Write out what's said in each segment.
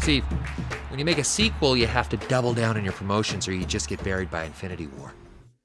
Steve, when you make a sequel, you have to double down on your promotions or you just get buried by Infinity War.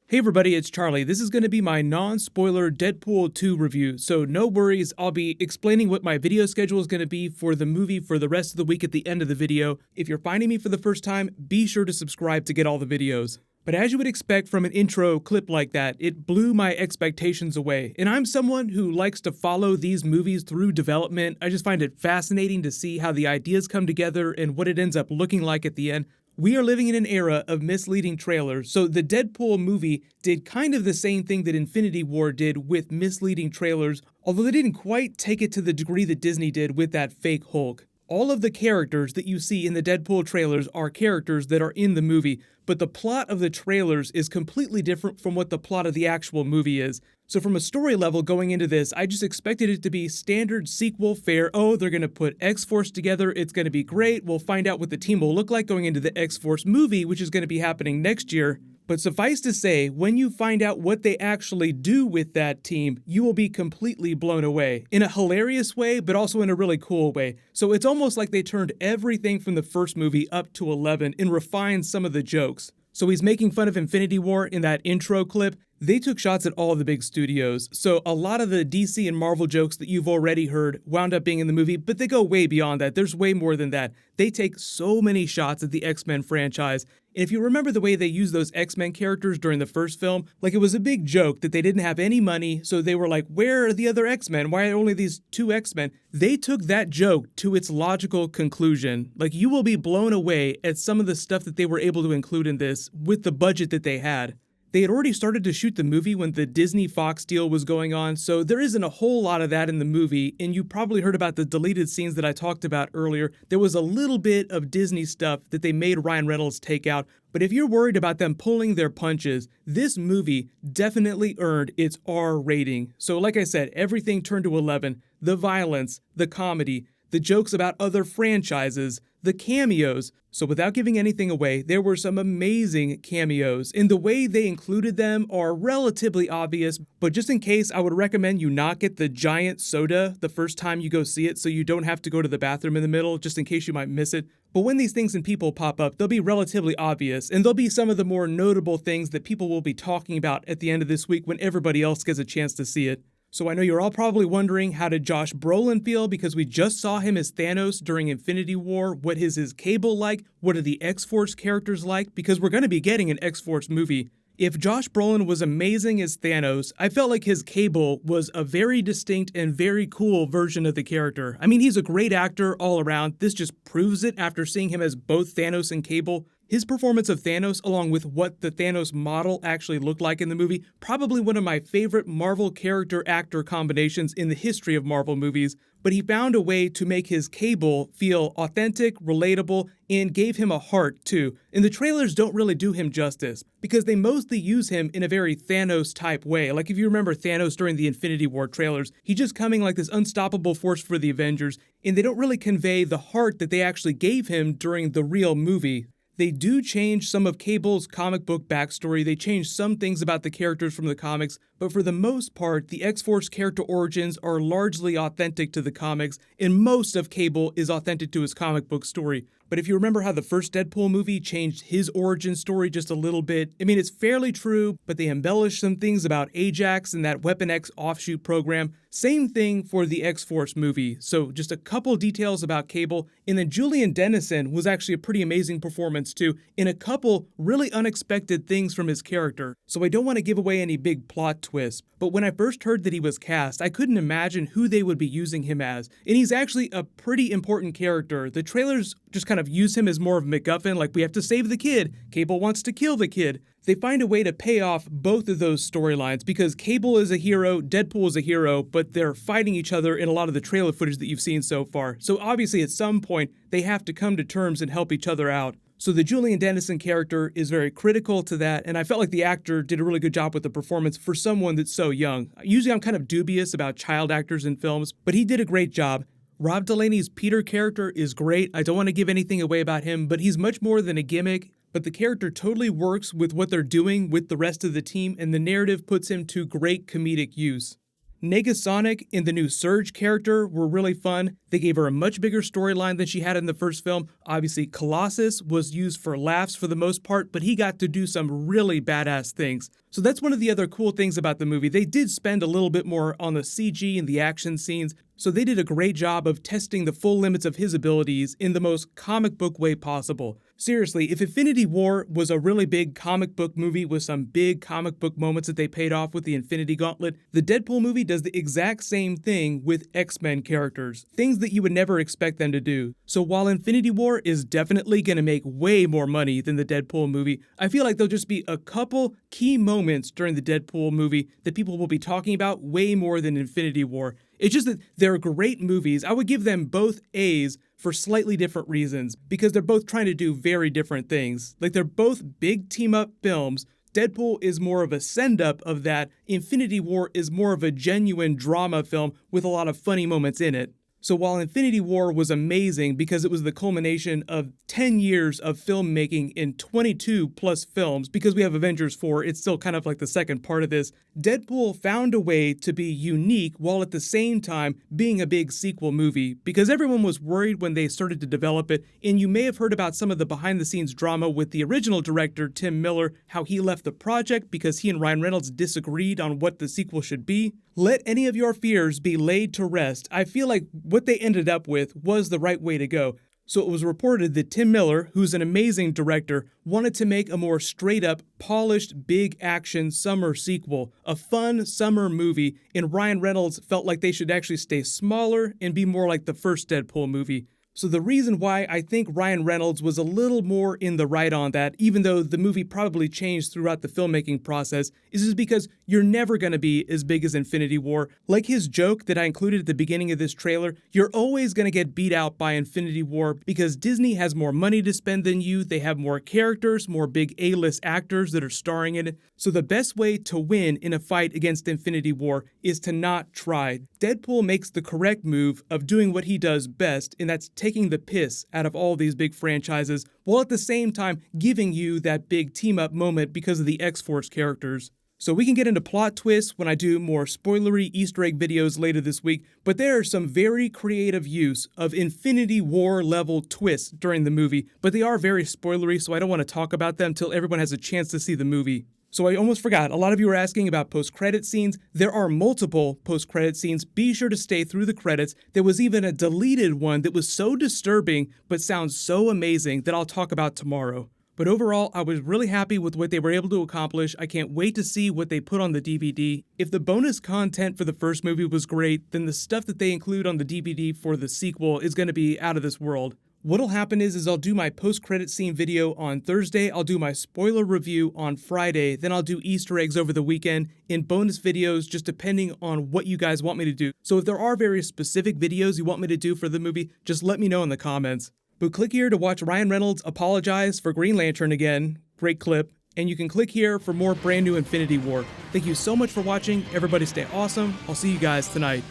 Hey everybody, it's Charlie. This is going to be my non-spoiler Deadpool 2 review, so no worries, I'll be explaining what my video schedule is going to be for the movie for the rest of the week at the end of the video. If you're finding me for the first time, be sure to subscribe to get all the videos. But as you would expect from an intro clip like that, it blew my expectations away. And I'm someone who likes to follow these movies through development. I just find it fascinating to see how the ideas come together and what it ends up looking like at the end. We are living in an era of misleading trailers, so the Deadpool movie did kind of the same thing that Infinity War did with misleading trailers, although they didn't quite take it to the degree that Disney did with that fake Hulk. All of the characters that you see in the Deadpool trailers are characters that are in the movie, but the plot of the trailers is completely different from what the plot of the actual movie is. So from a story level going into this, I just expected it to be standard sequel fare. Oh, they're going to put X-Force together, it's going to be great, we'll find out what the team will look like going into the X-Force movie, which is going to be happening next year. But suffice to say, when you find out what they actually do with that team, you will be completely blown away. In a hilarious way, but also in a really cool way. So it's almost like they turned everything from the first movie up to 11 and refined some of the jokes. So he's making fun of Infinity War in that intro clip. They took shots at all the big studios, so a lot of the DC and Marvel jokes that you've already heard wound up being in the movie, but they go way beyond that. There's way more than that. They take so many shots at the X-Men franchise. And if you remember the way they used those X-Men characters during the first film, like it was a big joke that they didn't have any money, so they were like, where are the other X-Men? Why are only these 2 X-Men? They took that joke to its logical conclusion. Like, you will be blown away at some of the stuff that they were able to include in this with the budget that they had. They had already started to shoot the movie when the Disney-Fox deal was going on, so there isn't a whole lot of that in the movie, and you probably heard about the deleted scenes that I talked about earlier. There was a little bit of Disney stuff that they made Ryan Reynolds take out, but if you're worried about them pulling their punches, this movie definitely earned its R rating. So like I said, everything turned to 11. The violence, the comedy, the jokes about other franchises, the cameos. So without giving anything away, there were some amazing cameos, and the way they included them are relatively obvious, but just in case, I would recommend you not get the giant soda the first time you go see it so you don't have to go to the bathroom in the middle, just in case you might miss it. But when these things and people pop up, they'll be relatively obvious, and they'll be some of the more notable things that people will be talking about at the end of this week when everybody else gets a chance to see it. So I know you're all probably wondering, how did Josh Brolin feel? Because we just saw him as Thanos during Infinity War. What is his Cable like? What are the X-Force characters like? Because we're going to be getting an X-Force movie. If Josh Brolin was amazing as Thanos, I felt like his Cable was a very distinct and very cool version of the character. I mean, he's a great actor all around. This just proves it after seeing him as both Thanos and Cable. His performance of Thanos, along with what the Thanos model actually looked like in the movie, probably one of my favorite Marvel character-actor combinations in the history of Marvel movies, but he found a way to make his Cable feel authentic, relatable, and gave him a heart, too. And the trailers don't really do him justice, because they mostly use him in a very Thanos-type way. Like if you remember Thanos during the Infinity War trailers, he's just coming like this unstoppable force for the Avengers, and they don't really convey the heart that they actually gave him during the real movie. They do change some of Cable's comic book backstory, they change some things about the characters from the comics, but for the most part, the X-Force character origins are largely authentic to the comics, and most of Cable is authentic to his comic book story. But if you remember how the first Deadpool movie changed his origin story just a little bit, I mean, it's fairly true, but they embellished some things about Ajax and that Weapon X offshoot program. Same thing for the X-Force movie. So just a couple details about Cable, and then Julian Dennison was actually a pretty amazing performance too, in a couple really unexpected things from his character. So I don't want to give away any big plot twists, but when I first heard that he was cast, I couldn't imagine who they would be using him as, and he's actually a pretty important character. The trailers just kind of use him as more of MacGuffin, like we have to save the kid, Cable wants to kill the kid. They find a way to pay off both of those storylines because Cable is a hero, Deadpool is a hero, but they're fighting each other in a lot of the trailer footage that you've seen so far. So obviously at some point, they have to come to terms and help each other out. So the Julian Dennison character is very critical to that, and I felt like the actor did a really good job with the performance for someone that's so young. Usually I'm kind of dubious about child actors in films, but he did a great job. Rob Delaney's Peter character is great. I don't want to give anything away about him, but he's much more than a gimmick. But the character totally works with what they're doing with the rest of the team, and the narrative puts him to great comedic use. Negasonic and the new Surge character were really fun. They gave her a much bigger storyline than she had in the first film. Obviously, Colossus was used for laughs for the most part, but he got to do some really badass things. So that's one of the other cool things about the movie. They did spend a little bit more on the CG and the action scenes, so they did a great job of testing the full limits of his abilities in the most comic book way possible. Seriously, if Infinity War was a really big comic book movie with some big comic book moments that they paid off with the Infinity Gauntlet, the Deadpool movie does the exact same thing with X-Men characters, things that you would never expect them to do. So while Infinity War is definitely going to make way more money than the Deadpool movie, I feel like there'll just be a couple key moments during the Deadpool movie that people will be talking about way more than Infinity War. It's just that they're great movies. I would give them both A's for slightly different reasons, because they're both trying to do very different things. Like, they're both big team-up films. Deadpool is more of a send-up of that. Infinity War is more of a genuine drama film with a lot of funny moments in it. So while Infinity War was amazing because it was the culmination of 10 years of filmmaking in 22 plus films, because we have Avengers 4, it's still kind of like the second part of this, Deadpool found a way to be unique while at the same time being a big sequel movie, because everyone was worried when they started to develop it, and you may have heard about some of the behind-the-scenes drama with the original director, Tim Miller, how he left the project because he and Ryan Reynolds disagreed on what the sequel should be. Let any of your fears be laid to rest. I feel like what they ended up with was the right way to go. So it was reported that Tim Miller, who's an amazing director, wanted to make a more straight-up, polished, big action summer sequel, a fun summer movie, and Ryan Reynolds felt like they should actually stay smaller and be more like the first Deadpool movie. So the reason why I think Ryan Reynolds was a little more in the right on that, even though the movie probably changed throughout the filmmaking process, is just because you're never going to be as big as Infinity War. Like his joke that I included at the beginning of this trailer, you're always going to get beat out by Infinity War because Disney has more money to spend than you, they have more characters, more big A-list actors that are starring in it. So the best way to win in a fight against Infinity War is to not try. Deadpool makes the correct move of doing what he does best, and that's taking the piss out of all these big franchises, while at the same time giving you that big team-up moment because of the X-Force characters. So we can get into plot twists when I do more spoilery Easter egg videos later this week, but there are some very creative use of Infinity War level twists during the movie, but they are very spoilery, so I don't want to talk about them till everyone has a chance to see the movie. So I almost forgot, a lot of you were asking about post-credit scenes. There are multiple post-credit scenes. Be sure to stay through the credits. There was even a deleted one that was so disturbing but sounds so amazing that I'll talk about tomorrow. But overall, I was really happy with what they were able to accomplish. I can't wait to see what they put on the DVD. If the bonus content for the first movie was great, then the stuff that they include on the DVD for the sequel is going to be out of this world. What'll happen is I'll do my post-credit scene video on Thursday, I'll do my spoiler review on Friday, then I'll do Easter eggs over the weekend in bonus videos just depending on what you guys want me to do. So if there are very specific videos you want me to do for the movie, just let me know in the comments. But click here to watch Ryan Reynolds apologize for Green Lantern again, great clip, and you can click here for more brand new Infinity War. Thank you so much for watching, everybody stay awesome, I'll see you guys tonight.